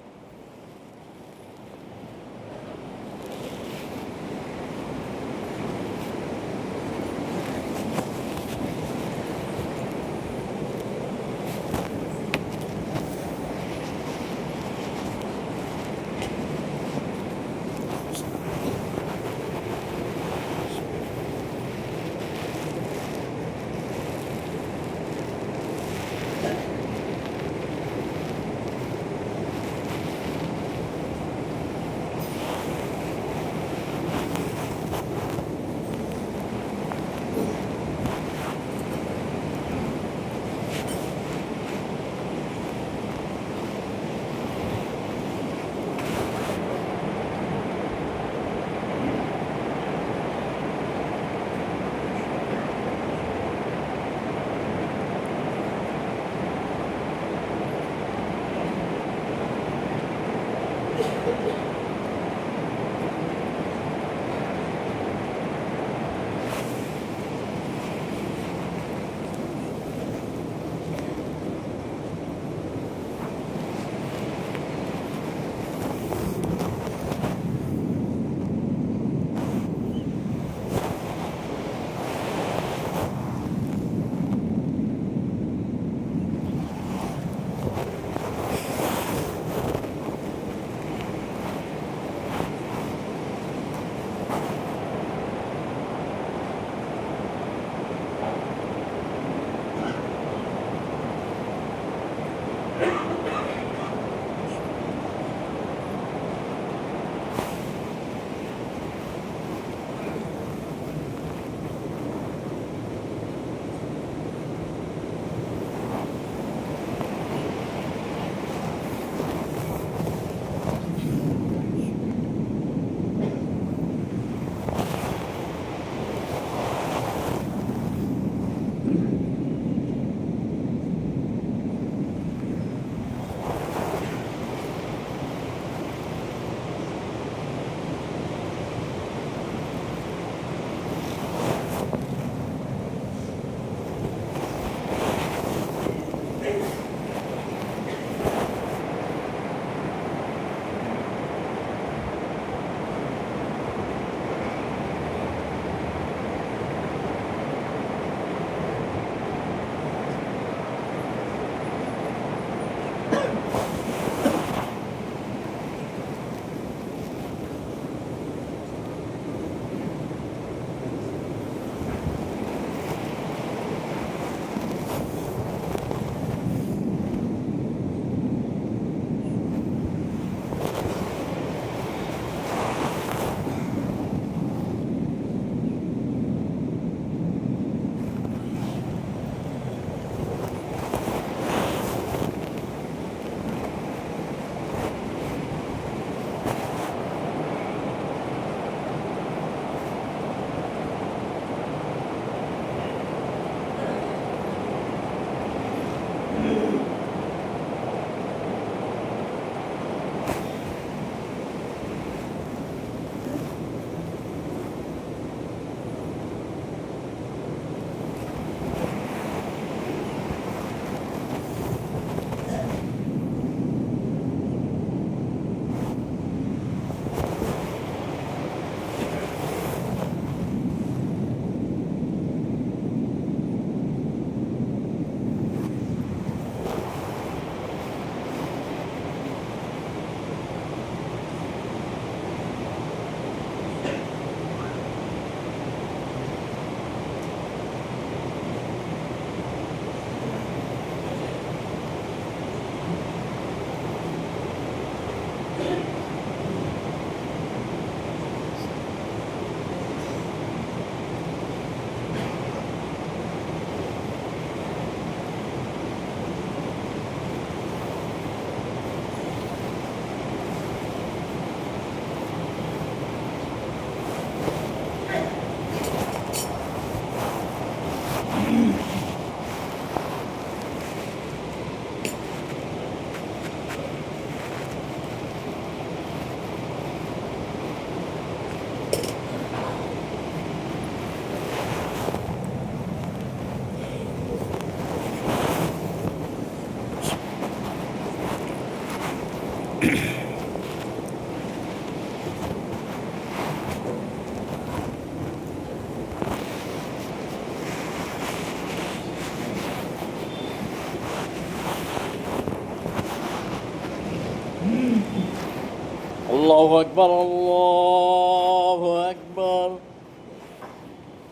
الله أكبر الله أكبر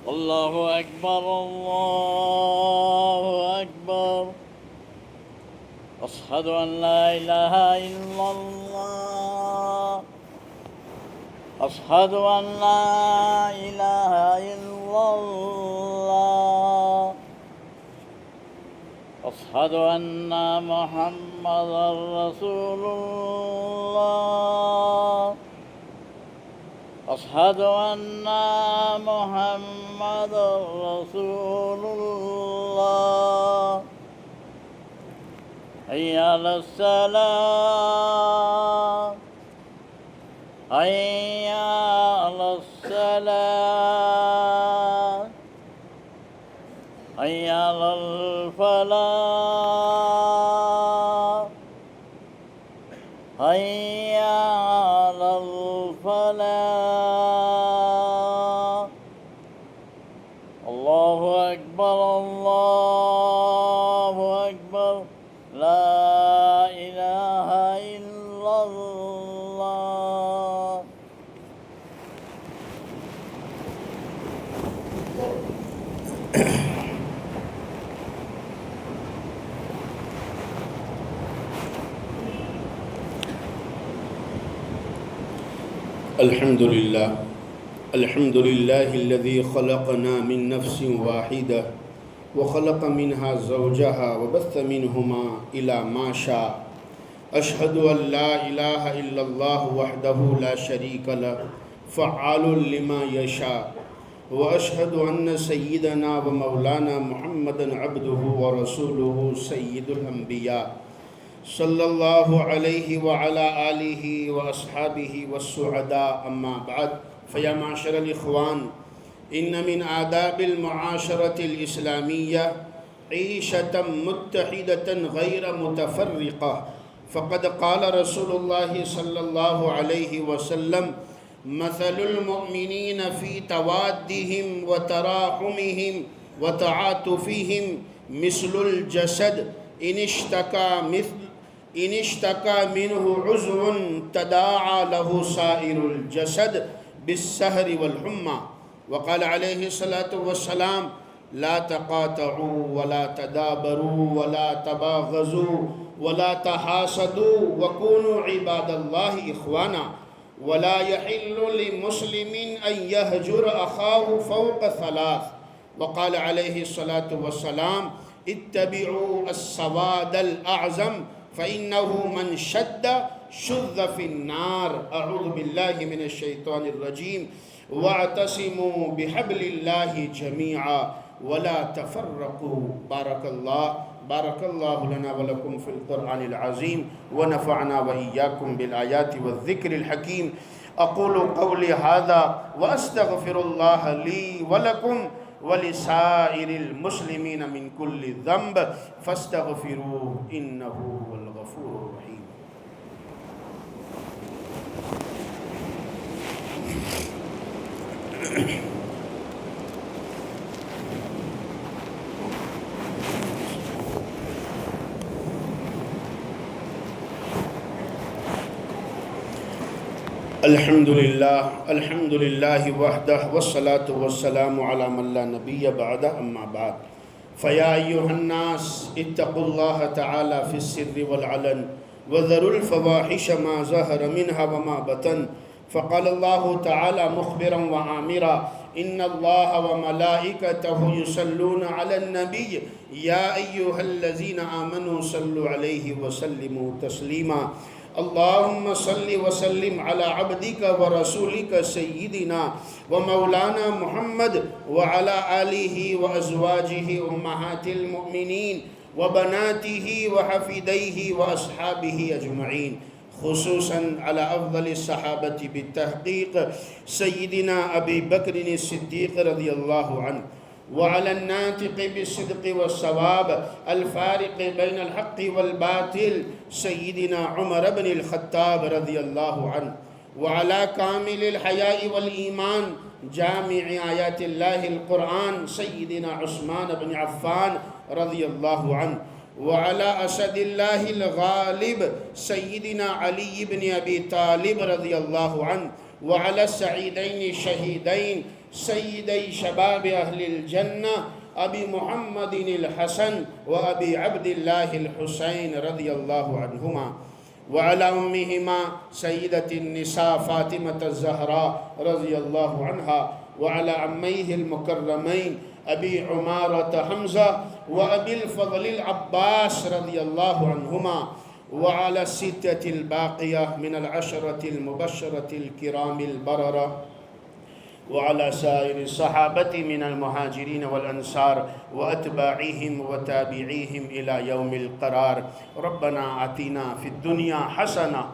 الله أكبر الله أكبر أشهد أن لا إله إلا الله أشهد أن لا إله إلا الله أشهد أن محمدا رسول الله أشهد أن محمدا رسول الله حي على الصلاة حي على الصلاة حي على الفلاح حي على الفلاح الله أكبر الله أكبر لا إله إلا الله. الحمد لله الذي خلقنا من نفس واحدة وخلق منها زوجها وبث منهما إلى ما شاء أشهد أن لا إله إلا الله وحده لا شريك له فعال لما يشاء وأشهد أن سيدنا ومولانا محمدا عبده ورسوله سيد الأنبياء صلى الله عليه وعلى آله وأصحابه والسعداء أما بعد فيا معشر الإخوان إن من آداب المعاشرة الإسلامية عيشة متحدة غير متفرقة فقد قال رسول الله صلى الله عليه وسلم مثل المؤمنين في توادهم وتراحمهم وتعاطفهم مثل الجسد إن اشتكى منه عضو تداعى له سائر الجسد بالسهر والحمى وقال عليه الصلاة والسلام لا تقاطعوا ولا تدابروا ولا تباغضوا ولا تحاسدوا وكونوا عباد الله إخوانا ولا يحل لمسلم أن يهجر أخاه فوق ثلاث وقال عليه الصلاة والسلام اتبعوا السواد الأعظم فإنه من شد شذ في النار أعوذ بالله من الشيطان الرجيم واعتصموا بحبل الله جميعا ولا تفرقوا بارك الله لنا ولكم في القرآن العظيم ونفعنا وإياكم بالآيات والذكر الحكيم أقول قولي هذا وأستغفر الله لي ولكم ولسائر المسلمين من كل ذنب فاستغفروه إنه هو الغفور الرحيم. الحمد لله وحده والصلاة والسلام على من لا نبي بعده أما بعد فيا أيها الناس اتقوا الله تعالى في السر والعلن وذروا الفواحش ما ظهر منها وما بطن فقال الله تعالى مخبرا وآمرا إن الله وملائكته يصلون على النبي يا أيها الذين آمنوا صلوا عليه وسلموا تسليما اللهم صل وسلم على عبدك ورسولك سيدنا ومولانا محمد وعلى آله وأزواجه أمهات المؤمنين وبناته وحفيديه وأصحابه أجمعين خصوصا على أفضل الصحابة بالتحقيق سيدنا أبي بكر الصديق رضي الله عنه وعلى الناطق بالصدق والصواب الفارق بين الحق والباطل سيدنا عمر بن الخطاب رضي الله عنه وعلى كامل الحياء والإيمان جامع آيات الله القرآن سيدنا عثمان بن عفان رضي الله عنه وعلى أسد الله الغالب سيدنا علي بن أبي طالب رضي الله عنه، وعلى السعيدين الشهيدين سيدي شباب أهل الجنة أبي محمد الحسن وأبي عبد الله الحسين رضي الله عنهما، وعلى أمهما سيدة النساء فاطمة الزهراء رضي الله عنها، وعلى عميه المكرمين أبي عمارة حمزة وأبي الفضل العباس رضي الله عنهما، وعلى الستة الباقية من العشرة المبشرة الكرام البررة، وعلى سائر الصحابة من المهاجرين والأنصار وأتباعهم وتابعيهم إلى يوم القرار. ربنا آتنا في الدنيا حسنة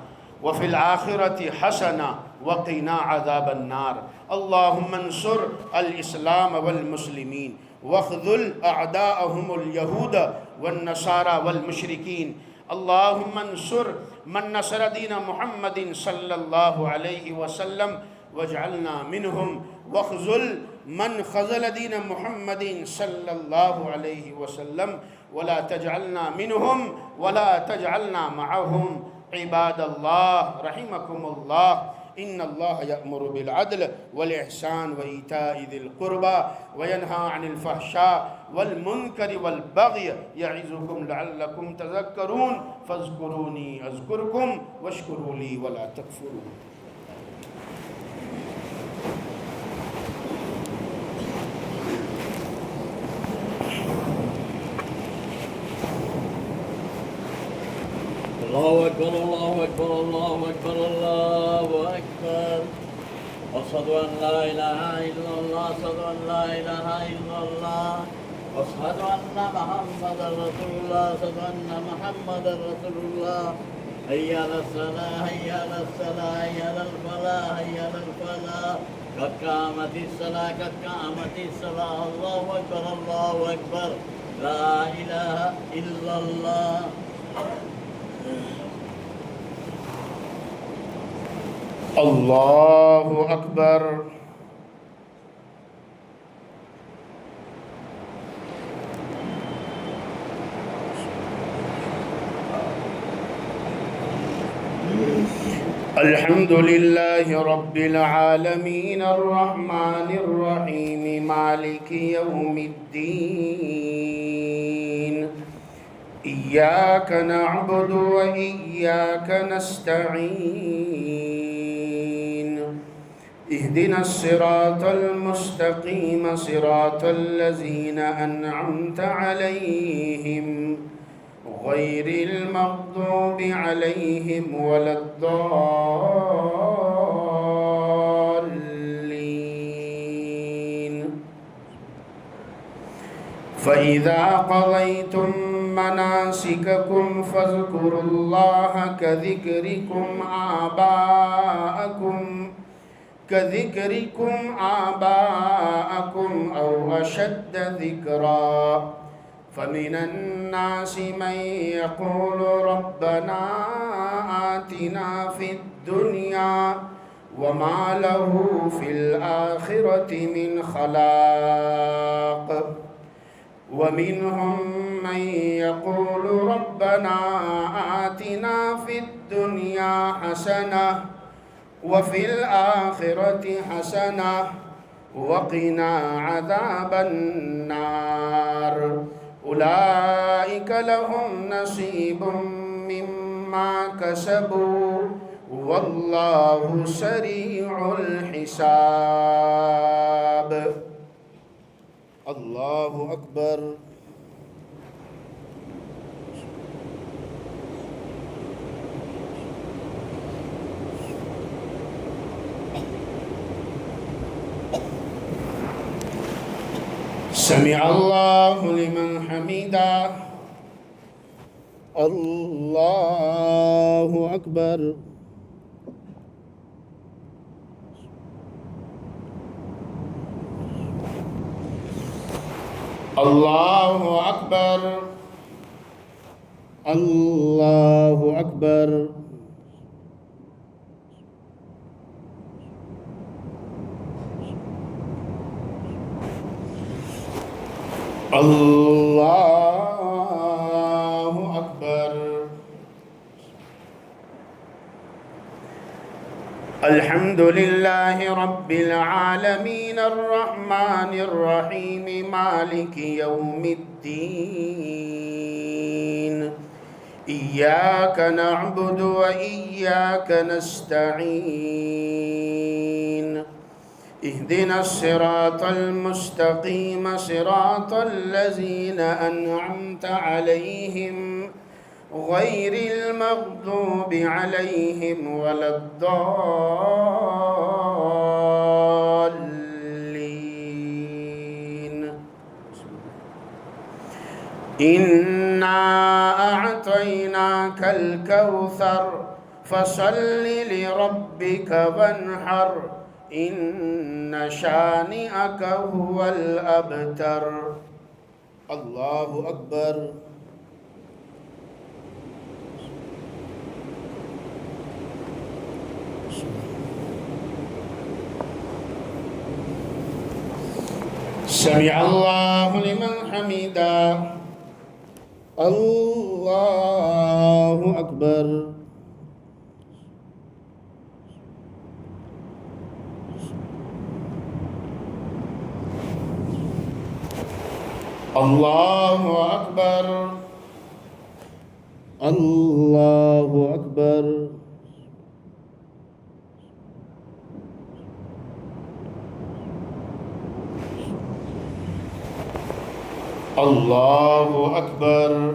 وفي الآخرة حسنة وقنا عذاب النار. اللهم انصر الإسلام والمسلمين واخذل أعداءهم اليهود والنصارى والمشركين. اللهم انصر من نصر دين محمد صلى الله عليه وسلم واجعلنا منهم، واخذل من خذل دين محمد صلى الله عليه وسلم ولا تجعلنا منهم ولا تجعلنا معهم. عباد الله رحمكم الله، إن الله يأمر بالعدل والإحسان وإيتاء ذي القربى وينهى عن الفحشاء والمنكر والبغي يعظكم لعلكم تذكرون. فاذكروني أذكركم واشكروا لي ولا تكفرون. الله أكبر الله أكبر الله أكبر الله أكبر. أشهد أن لا إله إلا الله أشهد أن لا إله إلا الله أشهد أن محمدا رسول الله أشهد أن محمدا رسول الله. حي على الصلاة حي على الصلاة حي على الفلاح حي على الفلاح. قد قامت الصلاة قد قامت الصلاة. الله أكبر الله أكبر. لا إله إلا الله. الله أكبر. الحمد لله رب العالمين الرحمن الرحيم مالك يوم الدين. إياك نعبد وإياك نستعين. اهدنا الصراط المستقيم صراط الذين أنعمت عليهم غير المغضوب عليهم ولا الضالين. فإذا قضيتم مناسككم فاذكروا الله كذكركم آباءكم أو أشد ذكرا. فمن الناس من يقول ربنا آتنا في الدنيا وما له في الآخرة من خلاق. ومنهم من يقول ربنا آتنا في الدنيا حسنة وفي الآخرة حسنة وقنا عذاب النار. أولئك لهم نصيب مما كسبوا والله سريع الحساب. الله أكبر. سمع الله لمن حمده. الله أكبر. الله أكبر. الله أكبر. الله الحمد لله رب العالمين الرحمن الرحيم مالك يوم الدين إياك نعبد وإياك نستعين اهدنا الصراط المستقيم صراط الذين أنعمت عليهم غير المغضوب عليهم ولا الضالين إنا أعطيناك الكوثر فصل لربك وانحر إن شانئك هو الأبتر الله أكبر سمع الله لمن حمده الله أكبر الله أكبر الله أكبر الله أكبر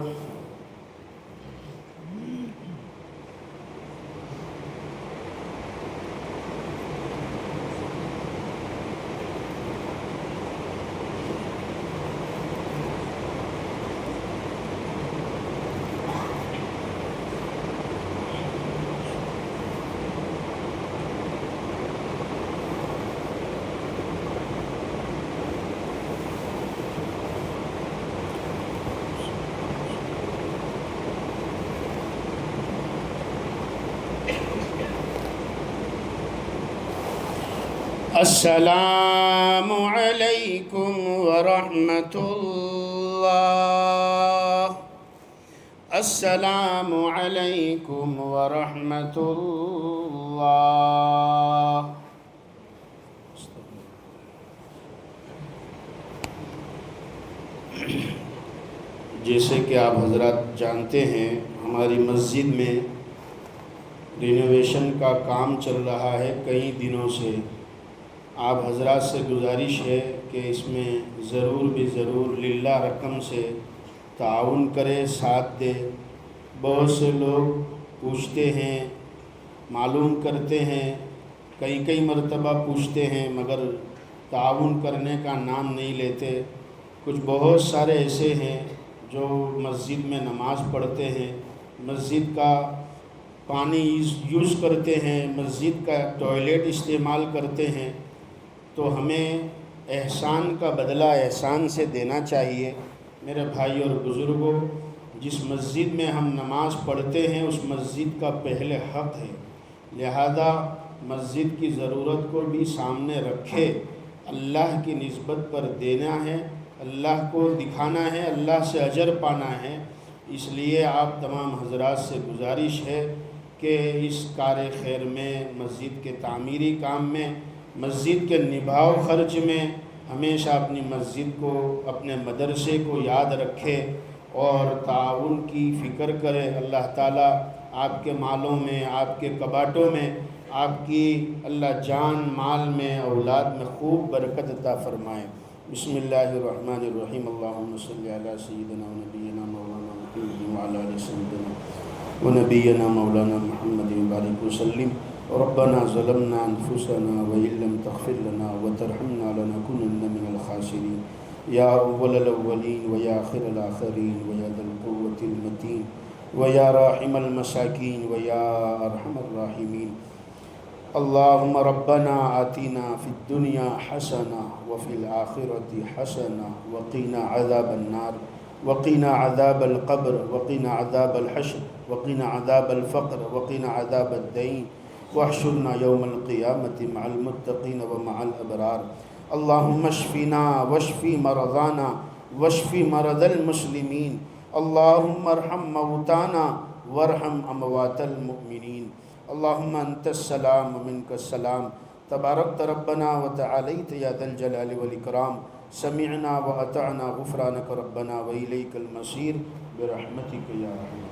السلام عليكم ورحمة الله السلام عليكم ورحمة الله جیسے کہ آپ حضرات جانتے ہیں ہماری مسجد میں رینوویشن کا کام چل رہا ہے کئی دنوں سے آپ حضرات سے گزارش ہے کہ اس میں ضرور بھی ضرور للہ رقم سے تعاون کرے ساتھ دے بہت سے لوگ پوچھتے ہیں معلوم کرتے ہیں کئی مرتبہ پوچھتے ہیں مگر تعاون کرنے کا نام نہیں لیتے کچھ بہت سارے ایسے ہیں جو مسجد میں نماز پڑھتے ہیں مسجد کا پانی یوز کرتے ہیں مسجد کا ٹوائلٹ استعمال کرتے ہیں تو ہمیں احسان کا بدلہ احسان سے دینا چاہیے میرے بھائی اور بزرگوں جس مسجد میں ہم نماز پڑھتے ہیں اس مسجد کا پہلے حق ہے لہذا مسجد کی ضرورت کو بھی سامنے رکھے اللہ کی نسبت پر دینا ہے اللہ کو دکھانا ہے اللہ سے اجر پانا ہے اس لیے آپ تمام حضرات سے گزارش ہے کہ اس کار خیر میں مسجد کے تعمیری کام میں مسجد کے نبھاؤ خرچ میں ہمیشہ اپنی مسجد کو اپنے مدرسے کو یاد رکھے اور تعاون کی فکر کرے اللہ تعالیٰ آپ کے مالوں میں آپ کے کباٹوں میں آپ کی اللہ جان مال میں اولاد میں خوب برکت عطا فرمائے بسم اللہ الرحمن الرحیم اللہم صلی علی سیدنا و نبینا مولانا محمد وعلی آلہ سیدنا و نبینا مولانا محمد وبارک وسلم ربنا ظلمنا انفسنا وإن لم تغفر لنا وترحمنا لنكونن من الخاسرين يا أول الأولين ويا آخر الآخرين ويا ذا القوة المتين ويا راحم المساكين ويا أرحم الراحمين اللهم ربنا آتنا في الدنيا حسنة وفي الآخرة حسنة وقنا عذاب النار وقنا عذاب القبر وقنا عذاب الحشر وقنا عذاب الفقر وقنا عذاب الدين واحشرنا يوم القيامة مع المتقين ومع الأبرار اللهم اشفنا واشف مرضانا واشف مرضى المسلمين اللهم ارحم موتانا وارحم أموات المؤمنين اللهم انت السلام ومنك السلام تباركت ربنا وتعاليت يا ذا الجلال والاكرام سمعنا واطعنا غفرانك ربنا واليك المصير برحمتك يا ارحم